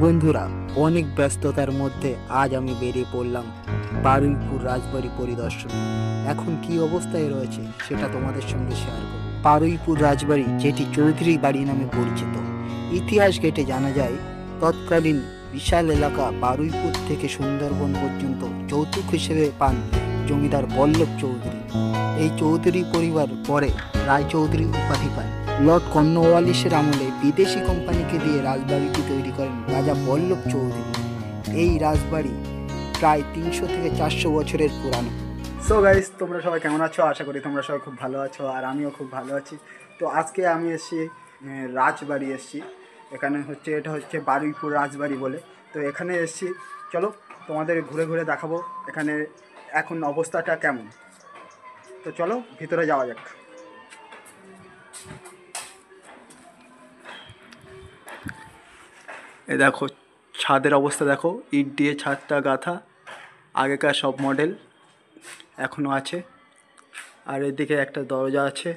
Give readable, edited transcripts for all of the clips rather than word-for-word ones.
বন্ধুরা, অনেক ব্যস্ততার মধ্যে আজ আমি বেরিয়ে পড়লাম বারুইপুর রাজবাড়ি পরিদর্শন। এখন কি অবস্থায় রয়েছে সেটা তোমাদের সঙ্গে শেয়ার করব। বারুইপুর রাজবাড়ি, যেটি চৌধুরী বাড়ি নামে পরিচিত, ইতিহাস ঘেঁটে জানা যায় তৎকালীন বিশাল এলাকা বারুইপুর থেকে সুন্দরবন পর্যন্ত যৌতুক হিসেবে পান জমিদার বল্লভ চৌধুরী। এই চৌধুরী পরিবার পরে রায়চৌধুরী উপাধি পায়। লর্ড কর্নওয়ালিসের আমলে বিদেশি কোম্পানিকে দিয়ে রাজবাড়িটি তৈরি করেন রাজা বল্লভ চৌধুরী। এই রাজবাড়ি প্রায় 300 থেকে 400 বছরের পুরানো। সো গাইস, তোমরা সবাই কেমন আছো? আশা করি তোমরা সবাই খুব ভালো আছো, আর আমিও খুব ভালো আছি। তো আজকে আমি এসেছি রাজবাড়ি এসেছি। এখানে এটা হচ্ছে বারুইপুর রাজবাড়ি বলে। তো এখানে এসেছি, চলো তোমাদের ঘুরে ঘুরে দেখাবো এখানে এখন অবস্থাটা কেমন। তো চলো ভিতরে যাওয়া যাক। এই দেখো ছাদের অবস্থা, দেখো ইট দিয়ে ছাদটা গাঁথা, আগেকার সব মডেল এখনও আছে। আর এদিকে একটা দরজা আছে,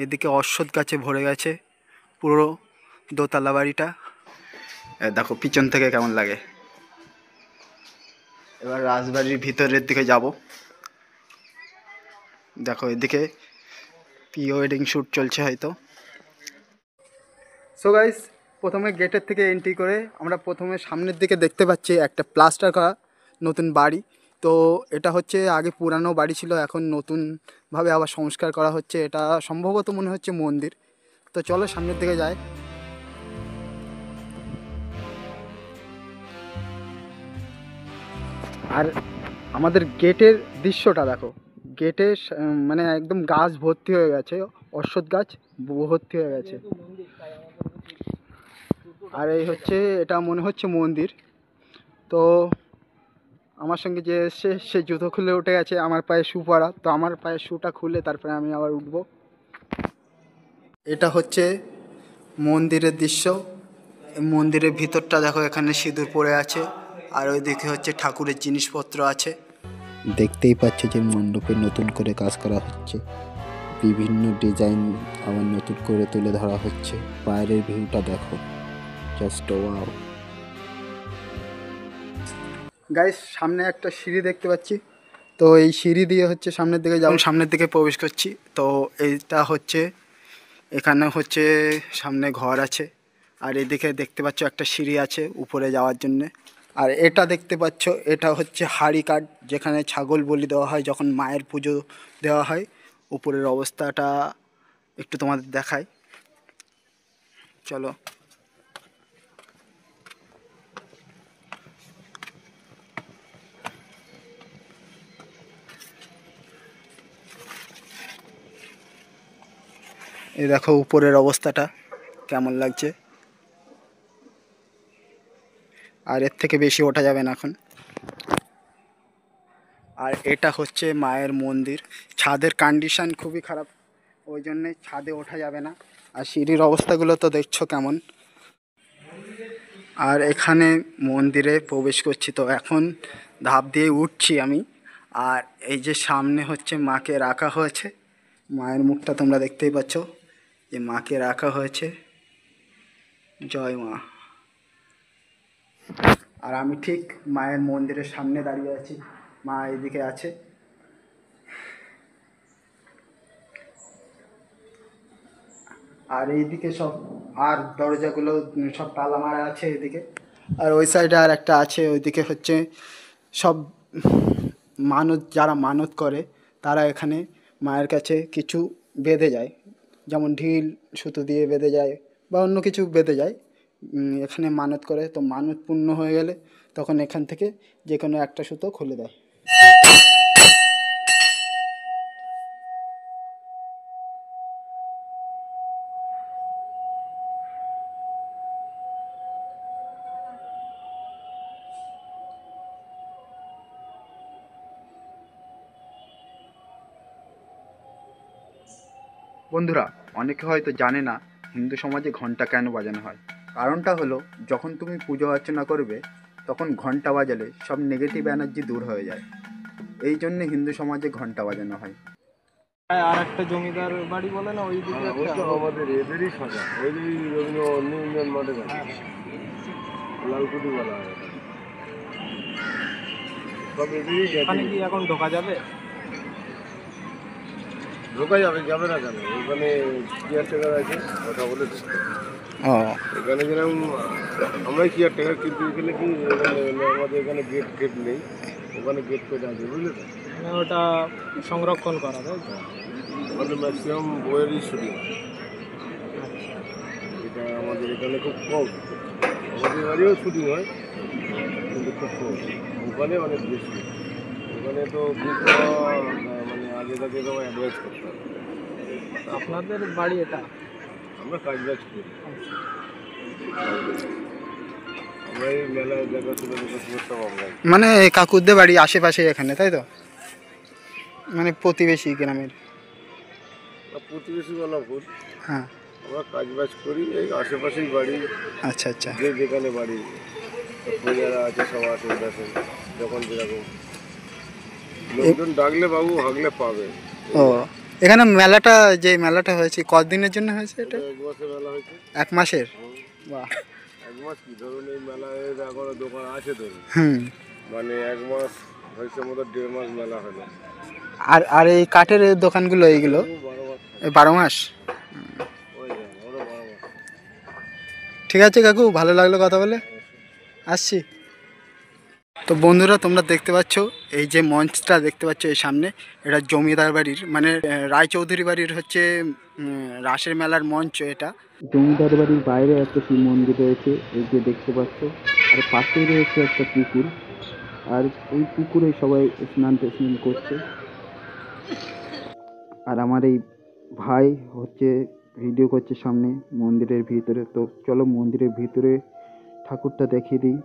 এদিকে অশ্বত্থ গাছে ভরে গেছে পুরো দোতলা বাড়িটা। দেখো পিছন থেকে কেমন লাগে। এবার রাজবাড়ির ভিতরের দিকে যাব। দেখো এদিকে প্রি ওয়েডিং শ্যুট চলছে হয়তো। সো গাইস, প্রথমে গেটের থেকে এন্ট্রি করে আমরা প্রথমে সামনের দিকে দেখতে পাচ্ছি একটা প্লাস্টার করা নতুন বাড়ি। তো এটা হচ্ছে আগে পুরানো বাড়ি ছিল, এখন নতুনভাবে আবার সংস্কার করা হচ্ছে। এটা সম্ভবত মনে হচ্ছে মন্দির। তো চলো সামনের দিকে যাই। আর আমাদের গেটের দৃশ্যটা দেখো, গেটে মানে একদম গাছ ভর্তি হয়ে গেছে, অশ্বত্থ গাছ ভর্তি হয়ে গেছে। আর এই হচ্ছে, এটা মনে হচ্ছে মন্দির। তো আমার সঙ্গে যে এসছে সে জুতো খুলে উঠে গেছে, আমার পায়ে শু পরা। তো আমার পায়ে শুটা খুলে তারপরে আমি আবার উঠবো। এটা হচ্ছে মন্দিরের দৃশ্য। মন্দিরের ভিতরটা দেখো, এখানে সিঁদুর পড়ে আছে, আর ওইদিকে হচ্ছে ঠাকুরের জিনিসপত্র আছে। দেখতেই পাচ্ছ যে মণ্ডপে নতুন করে কাজ করা হচ্ছে, বিভিন্ন ডিজাইন আবার নতুন করে তুলে ধরা হচ্ছে। বাইরের ভিউটা দেখো, জাস্ট ওয়াও। গাইস, সামনে একটা সিঁড়ি দেখতে পাচ্ছি। তো এই সিঁড়ি দিয়ে হচ্ছে সামনের দিকে যাবো, সামনের দিকে প্রবেশ করছি। তো এইটা হচ্ছে, এখানে হচ্ছে সামনে ঘর আছে, আর এদিকে দেখতে পাচ্ছ একটা সিঁড়ি আছে উপরে যাওয়ার জন্যে। আর এটা দেখতে পাচ্ছ, এটা হচ্ছে হাঁড়ি কাঠ, যেখানে ছাগল বলি দেওয়া হয় যখন মায়ের পুজো দেওয়া হয়। উপরের অবস্থাটা একটু তোমাদের দেখাই, চলো। এই দেখো উপরের অবস্থাটা কেমন লাগছে। আর এর থেকে বেশি ওঠা যাবে না এখন। আর এটা হচ্ছে মায়ের মন্দির। ছাদের কন্ডিশন খুবই খারাপ, ওই জন্যে ছাদে ওঠা যাবে না। আর সিঁড়ির অবস্থাগুলো তো দেখছো কেমন। আর এখানে মন্দিরে প্রবেশ করছি, তো এখন ধাপ দিয়ে উঠছি আমি। আর এই যে সামনে হচ্ছে মাকে রাখা হয়েছে, মায়ের মুখটা তোমরা দেখতেই পাচ্ছ, যে মাকে রাখা হয়েছে। জয় মা। আর আমি ঠিক মায়ের মন্দিরের সামনে দাঁড়িয়ে আছি, মা এদিকে আছে। আর এইদিকে সব, আর দরজাগুলো সব তালা মারা আছে এদিকে। আর ওই সাইডে আর একটা আছে, ওইদিকে হচ্ছে সব মানত, যারা মানত করে তারা এখানে মায়ের কাছে কিছু বেঁধে যায়, যেমন ঢিল সুতো দিয়ে বেঁধে যায় বা অন্য কিছু বেঁধে যায়। এখানে মানত করে, তো মানত পূর্ণ হয়ে গেলে তখন এখান থেকে যে কোনো একটা সুতো খুলে দেয়। বন্ধুরা, অনেকে হয়তো জানে না হিন্দু সমাজে ঘন্টা কেন বাজানো হয়। কারণটা হলো, যখন তুমি পুজো অর্চনা করবে তখন ঘন্টা বাজালে সব নেগেটিভ এনার্জি দূর হয়ে যায়। এই জন্যে হিন্দু সমাজে ঘন্টা বাজানো হয়। আর একটা জমিদার বাড়ি বলে না, ওই দিকে আমাদের এদেরই সাজা, ওই যে রবীন্দ্র ইউনিয়ন মাঠে লালকুটি বলা হয়, সব এদেরই। ওখানে কি এখন ঢোকা যাবে? ঢোকা যাবে, যাবে না কেন? ওখানে কেয়ারটেকার আছে, কথা বলে ঢুকতে। এখানে যেরকম আমরাই কেয়ারটেকার, কিন্তু এখানে কি আমাদের এখানে গেট নেই, ওখানে গেট ফেট আছে, বুঝলে তো? মানে ওটা সংরক্ষণ করা, তাই তো? ওখানে ম্যাক্সিমাম বইয়েরই শুটিং, এটা আমাদের এখানে খুব কম। আমাদের বাড়িও শুটিং হয়, কিন্তু খুব কম। ওখানে অনেক বেশি। ওখানে তো মানে আগে থেকে তো অ্যাডভাইস করতে হবে। আপনাদের বাড়ি এটা? আমরা কাজ বাজ করি, আমরা এই মেলায় দেখাশোনা করতাম আমরা। মানে কাকুদের বাড়ি আশেপাশে এখানে, তাই তো? মানে প্রতিবেশী গ্রামের? প্রতিবেশী বলা ভুল, হ্যাঁ, আমরা কাজ বাজ করি, এই আশেপাশেই বাড়ি। আচ্ছা আচ্ছা। যে যেখানে বাড়ি যারা আছে সব আসে, দেখেন যখন যেরকম লোকজন ডাকলে বাবু হাগলে পাবে। ও, এখানে মেলাটা, যে মেলাটা হয়েছে কতদিনের জন্য হয়েছে এটা? 1 মাসের মেলা হয়েছে। 1 মাসের? বাহ। 1 মাস কি, ধরুন এই মেলায় এখনো দোকান আছে ধরুন, হুম। মানে 1 মাস হয়েছে, মতো 1.5 মাস মেলা হলো। আর আর এই কাঠের দোকানগুলো এইগুলো 12 মাস? ঠিক আছে কাকু, ভালো লাগলো কথা বলে, আসছি। তো বন্ধুরা, তোমরা দেখতে পাচ্ছ এই যে মঞ্চটা দেখতে পাচ্ছ এই সামনে, এটা জমিদার বাড়ির, মানে রায়চৌধুরী বাড়ির হচ্ছে রাসের মেলার মঞ্চ এটা। জমিদার বাড়ির বাইরে একটা শিব মন্দির রয়েছে, এই যে দেখতে পাচ্ছ, আর পাশেই রয়েছে একটা পুকুর, আর এই পুকুরে সবাই স্নান করছে। আর আমার এই ভাই হচ্ছে ভিডিও করছে সামনে মন্দিরের ভিতরে। তো চলো মন্দিরের ভিতরে ঠাকুরটা দেখিয়ে দিই।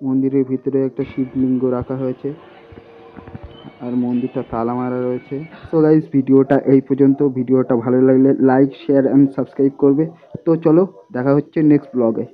মন্দিরের ভিতরে একটা শিবলিঙ্গ রাখা হয়েছে, আর মন্দিরটা তালা মারা রয়েছে। সো গাইস, ভিডিওটা এই পর্যন্ত। ভিডিওটা ভালো লাগলে লাইক, শেয়ার অ্যান্ড সাবস্ক্রাইব করবে। তো চলো, দেখা হচ্ছে নেক্সট ব্লগে।